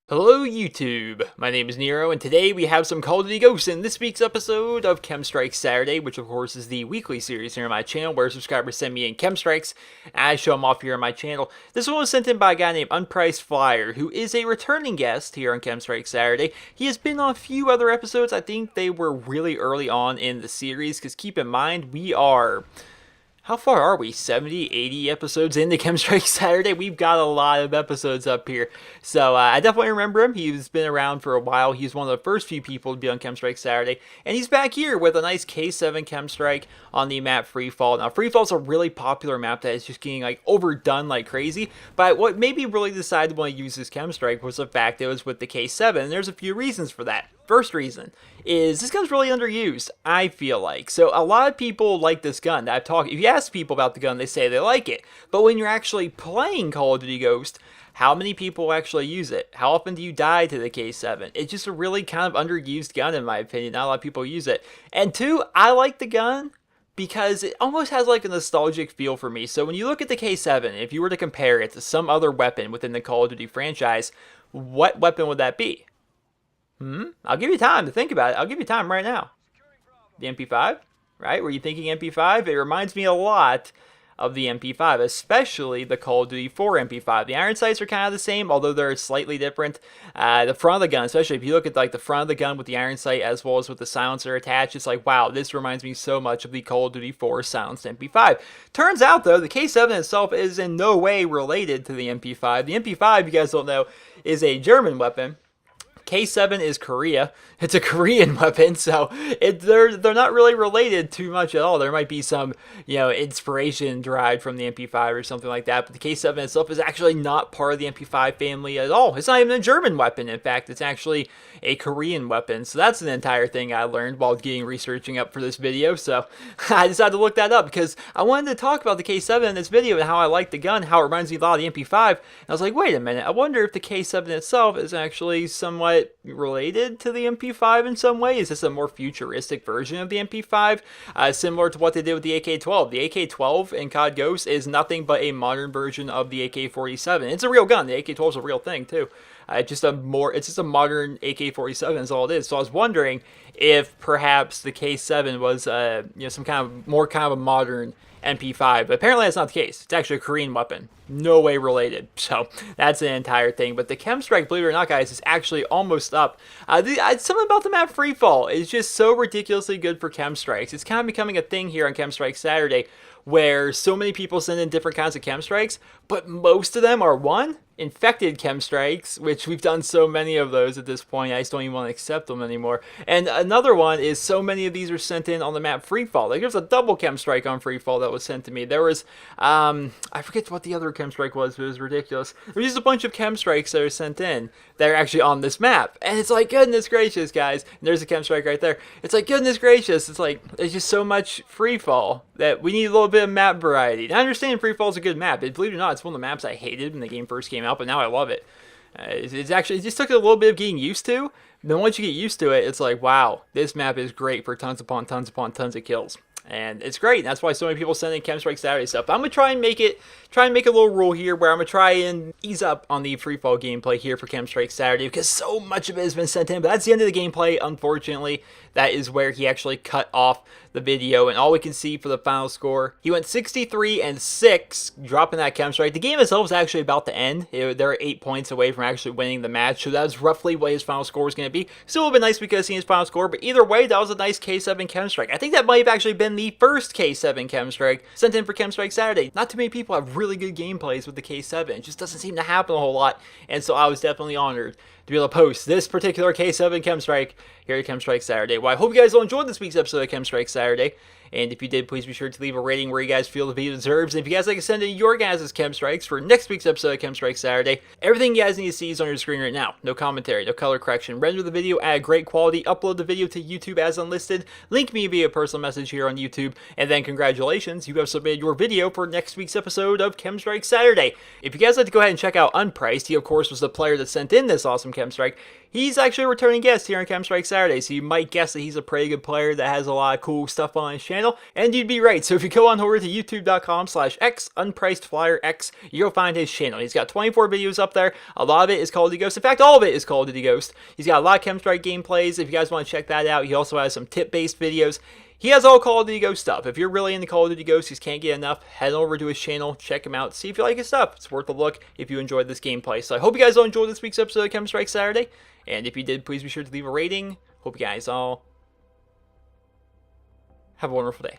Hello YouTube, my name is Nero, and today we have some Call of Duty Ghosts in this week's episode of KEM Strike Saturday, which of course is the weekly series here on my channel where subscribers send me in KEM Strikes, and I show them off here on my channel. This one was sent in by a guy named Unpriced Flyer, who is a returning guest here on KEM Strike Saturday. He has been on a few other episodes. I think they were really early on in the series, because keep in mind, we are... how far are we? 70, 80 episodes into KEM Strike Saturday? We've got a lot of episodes up here. So I definitely remember him. He's been around for a while. He's one of the first few people to be on KEM Strike Saturday. And he's back here with a nice K7 KEM Strike on the map Freefall. Now, Freefall is a really popular map that is just getting like overdone like crazy. But what made me really decide to want to use this KEM Strike was the fact that it was with the K7. And there's a few reasons for that. First reason is this gun's really underused, I feel like. So a lot of people like this gun. I've talked, if you ask people about the gun, they say they like it. But when you're actually playing Call of Duty Ghost, how many people actually use it? How often do you die to the K7? It's just a really kind of underused gun in my opinion. Not a lot of people use it. And two, I like the gun because it almost has like a nostalgic feel for me. So when you look at the K7, if you were to compare it to some other weapon within the Call of Duty franchise, what weapon would that be? I'll give you time to think about it. I'll give you time right now. The MP5, right? Were you thinking MP5? It reminds me a lot of the MP5, especially the Call of Duty 4 MP5. The iron sights are kind of the same, although they're slightly different. The front of the gun, especially if you look at like the front of the gun with the iron sight as well as with the silencer attached, it's like, wow, this reminds me so much of the Call of Duty 4 silenced MP5. Turns out, though, the K7 itself is in no way related to the MP5. The MP5, you guys don't know, is a German weapon. K7 is Korea. It's a Korean weapon, so they're not really related too much at all. There might be some, inspiration derived from the MP5 or something like that, but the K7 itself is actually not part of the MP5 family at all. It's not even a German weapon. In fact, it's actually a Korean weapon. So that's an entire thing I learned while researching up for this video. So I decided to look that up because I wanted to talk about the K7 in this video and how I like the gun, how it reminds me a lot of the MP5. And I was like, wait a minute, I wonder if the K7 itself is actually somewhat related to the MP5 in some way. Is this a more futuristic version of the MP5, similar to what they did with the AK-12? The AK-12 in COD Ghosts is nothing but a modern version of the AK-47. It's a real gun. The AK-12 is a real thing too. It's just a modern AK-47 is all it is. So I was wondering if perhaps the K7 was some kind of a modern MP5, but apparently that's not the case. It's actually a Korean weapon. No way related. So that's an entire thing. But the KEM Strike, believe it or not, guys, is actually almost up. Something about the map Freefall is just so ridiculously good for KEM Strikes. It's kind of becoming a thing here on KEM Strike Saturday where so many people send in different kinds of KEM Strikes, but most of them are one, infected KEM Strikes, which we've done so many of those at this point, I just don't even want to accept them anymore. And another one is so many of these are sent in on the map Freefall. Like there's a double KEM Strike on Freefall that was sent to me. There was, I forget what the other KEM Strike was, but it was ridiculous. There's just a bunch of KEM Strikes that are sent in that are actually on this map. And it's like, goodness gracious, guys. And there's a KEM Strike right there. It's like, goodness gracious. It's like, there's just so much Freefall that we need a little bit of map variety. And I understand Freefall is a good map. Believe it or not, it's one of the maps I hated when the game first came out, but now I love it. It just took a little bit of getting used to. Then once you get used to it, it's like, wow, this map is great for tons upon tons upon tons of kills. And it's great. That's why so many people send in KEM Strike Saturday stuff. But I'm going to try and make a little rule here where I'm going to try and ease up on the Freefall gameplay here for KEM Strike Saturday because so much of it has been sent in. But that's the end of the gameplay, unfortunately. That is where he actually cut off the video. And all we can see for the final score, he went 63-6, dropping that KEM Strike. The game itself was actually about to end. They're 8 points away from actually winning the match. So that was roughly what his final score was going to be. Still would have been nice because seeing his final score. But either way, that was a nice K7 KEM Strike. I think that might have actually been the first K7 KEM Strike sent in for KEM Strike Saturday. Not too many people have really good gameplays with the K7. It just doesn't seem to happen a whole lot. And so I was definitely honored to be able to post this particular K7 KEM Strike here at KEM Strike Saturday. Well, I hope you guys all enjoyed this week's episode of KEM Strike Saturday. And if you did, please be sure to leave a rating where you guys feel the video deserves. And if you guys like to send in your guys' KEM Strikes for next week's episode of KEM Strike Saturday, everything you guys need to see is on your screen right now. No commentary, no color correction. Render the video at great quality, upload the video to YouTube as unlisted, link me via personal message here on YouTube, and then congratulations, you have submitted your video for next week's episode of KEM Strike Saturday. If you guys like to go ahead and check out Unpriced, he of course was the player that sent in this awesome KEM Strike, he's actually a returning guest here on KEM Strike Saturday, so you might guess that he's a pretty good player that has a lot of cool stuff on his channel, and you'd be right. So if you go on over to youtube.com/x unpriced flyer x, you'll find his channel. He's got 24 videos up there. A lot of it is Call of Duty Ghost. In fact, all of it is Call of Duty Ghost. He's got a lot of KEM Strike gameplays. If you guys want to check that out, he also has some tip-based videos. He has all Call of Duty Ghost stuff. If you're really into Call of Duty Ghost, you can't get enough, head over to his channel, check him out, see if you like his stuff. It's worth a look if you enjoyed this gameplay. So I hope you guys all enjoyed this week's episode of KEM Strike Saturday. And if you did, please be sure to leave a rating. Hope you guys all have a wonderful day.